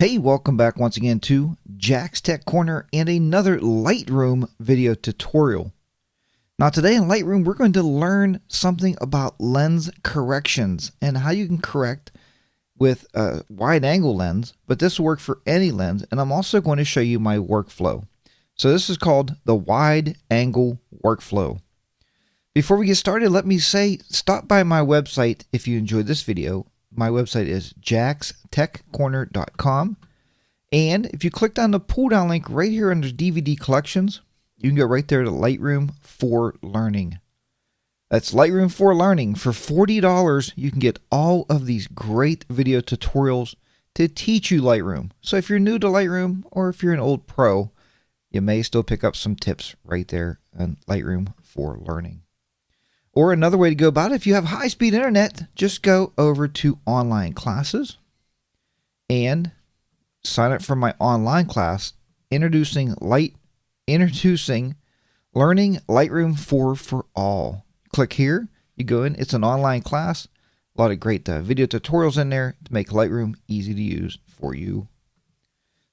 Hey, welcome back once again to Jack's Tech Corner and another Lightroom video tutorial. Now today in Lightroom we're going to learn something about lens corrections and how you can correct with a wide angle lens, but this will work for any lens, and I'm also going to show you my workflow. So this is called the wide angle workflow. Before we get started, let me say stop by my website if you enjoyed this video. My website is jackstechcorner.com. And if you click on the pull down link right here under DVD collections, you can go right there to Lightroom for Learning. That's Lightroom for Learning. For $40, you can get all of these great video tutorials to teach you Lightroom. So if you're new to Lightroom or if you're an old pro, you may still pick up some tips right there on Lightroom for Learning. Or another way to go about it, if you have high-speed internet, just go over to online classes and sign up for my online class, introducing Learning Lightroom 4 for All. Click here, you go in, it's an online class, a lot of great video tutorials in there to make Lightroom easy to use for you.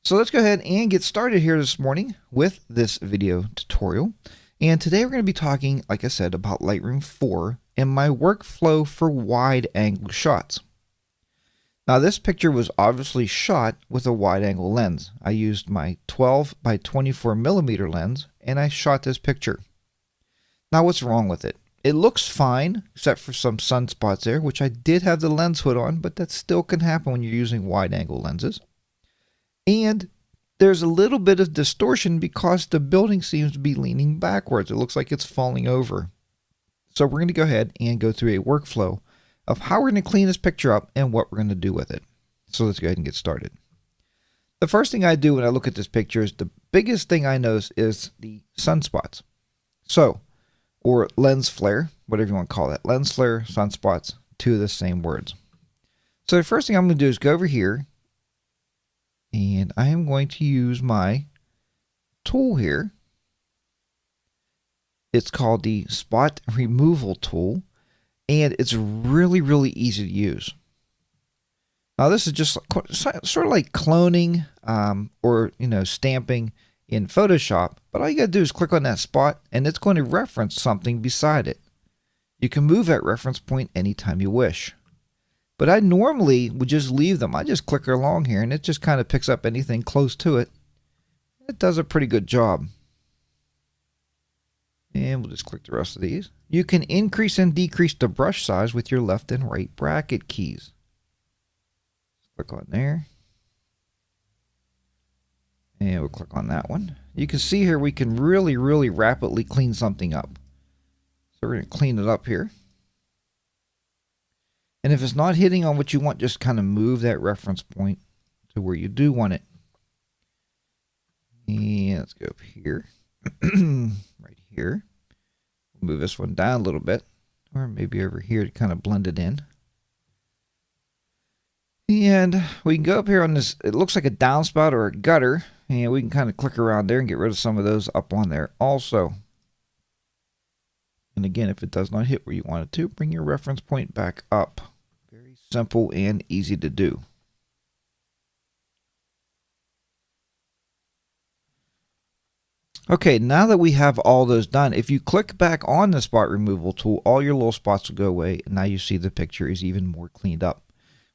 So let's go ahead and get started here this morning with this video tutorial. And today we're going to be talking, like I said, about Lightroom 4 and my workflow for wide angle shots. Now this picture was obviously shot with a wide angle lens. I used my 12 by 24 millimeter lens and I shot this picture. Now what's wrong with it? It looks fine except for some sunspots there, which I did have the lens hood on, but that still can happen when you're using wide angle lenses. And there's a little bit of distortion because the building seems to be leaning backwards. It looks like it's falling over. So we're going to go ahead and go through a workflow of how we're going to clean this picture up and what we're going to do with it. So let's go ahead and get started. The first thing I do when I look at this picture is the biggest thing I notice is the sunspots. So, or lens flare, whatever you want to call that. Lens flare, sunspots, two of the same words. So the first thing I'm going to do is go over here and I am going to use my tool here. It's called the spot removal tool. And it's really, really easy to use. Now this is just sort of like cloning or stamping in Photoshop. But all you got to do is click on that spot and it's going to reference something beside it. You can move that reference point anytime you wish. But I normally would just leave them. I just click along here and it just kind of picks up anything close to it. It does a pretty good job. And we'll just click the rest of these. You can increase and decrease the brush size with your left and right bracket keys. Click on there. And we'll click on that one. You can see here we can really, really rapidly clean something up. So we're going to clean it up here. And if it's not hitting on what you want, just kind of move that reference point to where you do want it. And let's go up here. Right here. Move this one down a little bit, or maybe over here to kind of blend it in. And we can go up here on this, it looks like a downspout or a gutter, and we can kind of click around there and get rid of some of those up on there also. And again, if it does not hit where you want it to, bring your reference point back up. Very simple and easy to do. Okay, now that we have all those done, if you click back on the spot removal tool, all your little spots will go away, and now you see the picture is even more cleaned up.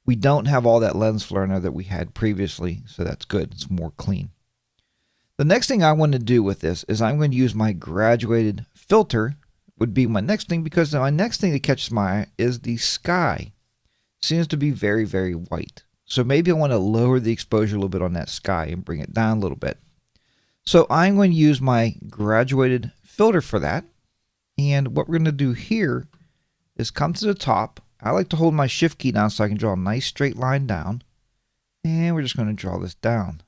We don't have all that lens flare now that we had previously, so that's good. It's more clean. The next thing I want to do with this is I'm going to use my graduated filter, would be my next thing, because my next thing that catches my eye is the sky. Seems to be very, very white. So maybe I want to lower the exposure a little bit on that sky and bring it down a little bit. So I'm going to use my graduated filter for that. And what we're going to do here is come to the top. I like to hold my shift key down so I can draw a nice straight line down. And we're just going to draw this down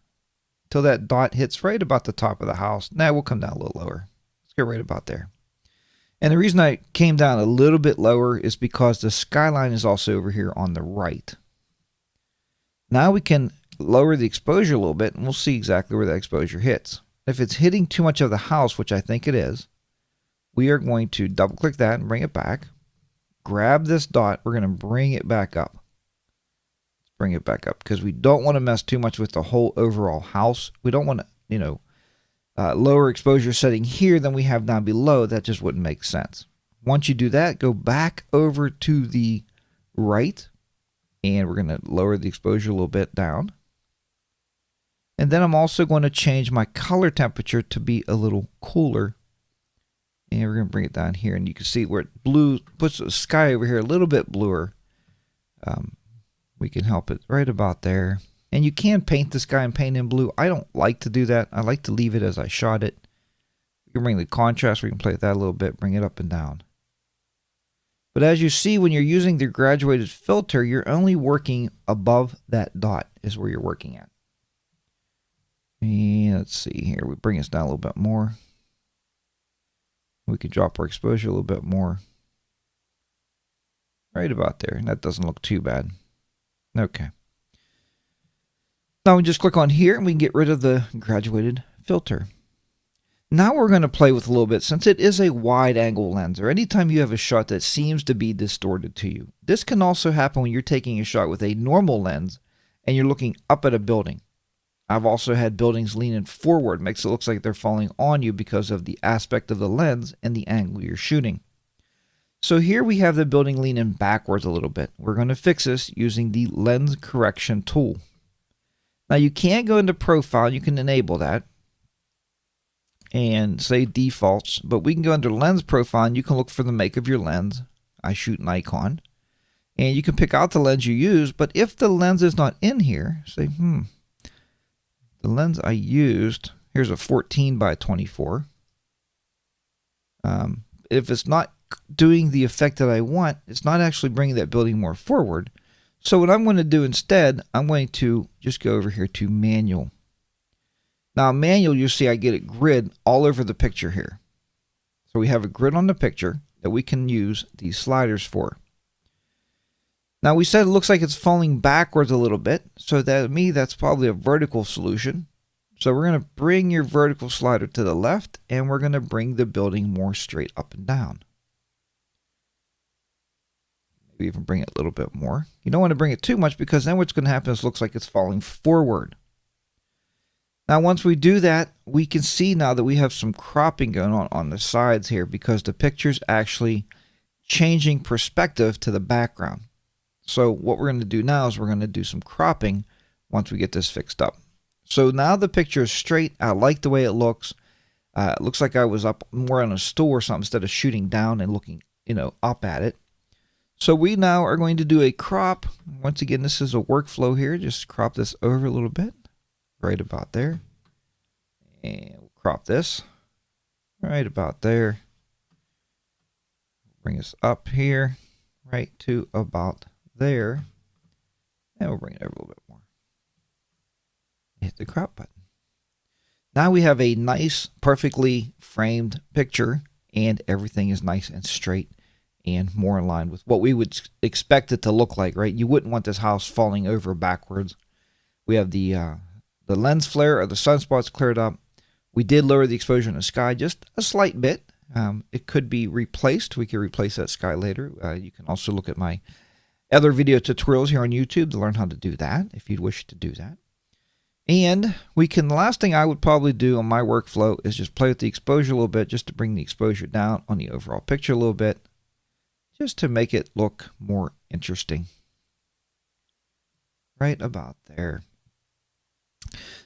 until that dot hits right about the top of the house. Now we'll come down a little lower. Let's get right about there. And the reason I came down a little bit lower is because the skyline is also over here on the right. Now we can lower the exposure a little bit and we'll see exactly where that exposure hits. If it's hitting too much of the house, which I think it is, we are going to double click that and bring it back. Grab this dot, we're going to bring it back up. bring it back up because we don't want to mess too much with the whole overall house. We don't want to, lower exposure setting here than we have down below. That just wouldn't make sense. Once you do that, go back over to the right, and we're going to lower the exposure a little bit down. And then I'm also going to change my color temperature to be a little cooler. And we're going to bring it down here, and you can see where it blue puts the sky over here a little bit bluer. We can help it right about there. And you can paint the sky and paint in blue. I don't like to do that. I like to leave it as I shot it. We can bring the contrast. We can play with that a little bit, bring it up and down. But as you see, when you're using the graduated filter, you're only working above that dot is where you're working at. And let's see here. We bring this down a little bit more. We can drop our exposure a little bit more. Right about there. That doesn't look too bad. Okay. Now we just click on here and we can get rid of the graduated filter. Now we're going to play with a little bit, since it is a wide angle lens, or anytime you have a shot that seems to be distorted to you. This can also happen when you're taking a shot with a normal lens and you're looking up at a building. I've also had buildings leaning forward. Makes it look like they're falling on you because of the aspect of the lens and the angle you're shooting. So here we have the building leaning backwards a little bit. We're going to fix this using the lens correction tool. Now you can go into profile. You can enable that and say defaults, but we can go under lens profile and you can look for the make of your lens. I shoot Nikon, and you can pick out the lens you use. But if the lens is not in here, say, the lens I used, here's a 14 by 24. If it's not doing the effect that I want, it's not actually bringing that building more forward. So what I'm going to do instead, I'm going to just go over here to manual. Now manual, you see I get a grid all over the picture here. So we have a grid on the picture that we can use these sliders for. Now we said it looks like it's falling backwards a little bit. So to me, that's probably a vertical solution. So we're going to bring your vertical slider to the left, and we're going to bring the building more straight up and down. Maybe even bring it a little bit more. You don't want to bring it too much because then what's going to happen is it looks like it's falling forward. Now once we do that, we can see now that we have some cropping going on the sides here because the picture's actually changing perspective to the background. So what we're going to do now is we're going to do some cropping once we get this fixed up. So now the picture is straight. I like the way it looks. It looks like I was up more on a stool or something instead of shooting down and looking, up at it. So we now are going to do a crop. Once again, this is a workflow here. Just crop this over a little bit, right about there. And we'll crop this right about there. Bring us up here, right to about there. And we'll bring it over a little bit more. Hit the crop button. Now we have a nice, perfectly framed picture, and everything is nice and straight and more in line with what we would expect it to look like, right? You wouldn't want this house falling over backwards. We have the lens flare or the sunspots cleared up. We did lower the exposure in the sky just a slight bit. It could be replaced. We could replace that sky later. You can also look at my other video tutorials here on YouTube to learn how to do that if you'd wish to do that. And the last thing I would probably do on my workflow is just play with the exposure a little bit, just to bring the exposure down on the overall picture a little bit, just to make it look more interesting. Right about there.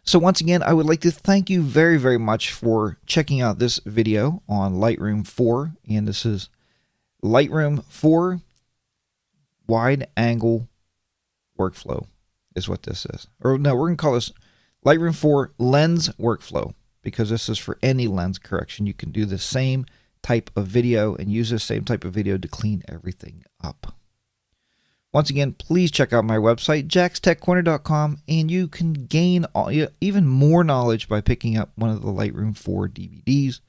So once again, I would like to thank you very, very much for checking out this video on Lightroom 4. And this is Lightroom 4 wide angle workflow is what this is. Or no, we're going to call this Lightroom 4 lens workflow, because this is for any lens correction. You can do the same type of video and use the same type of video to clean everything up. Once again, please check out my website, jackstechcorner.com, and you can gain even more knowledge by picking up one of the Lightroom 4 DVDs,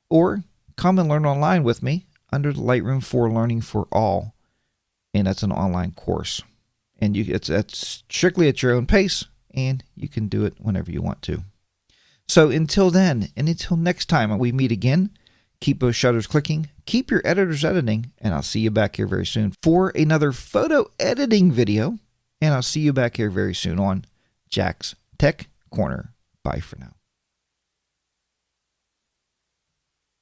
or come and learn online with me under the Lightroom 4 Learning for All, and that's an online course. And it's strictly at your own pace, and you can do it whenever you want to. So until then, and until next time we meet again, keep those shutters clicking, keep your editors editing, and I'll see you back here very soon for another photo editing video and I'll see you back here very soon on Jack's Tech Corner. Bye for now.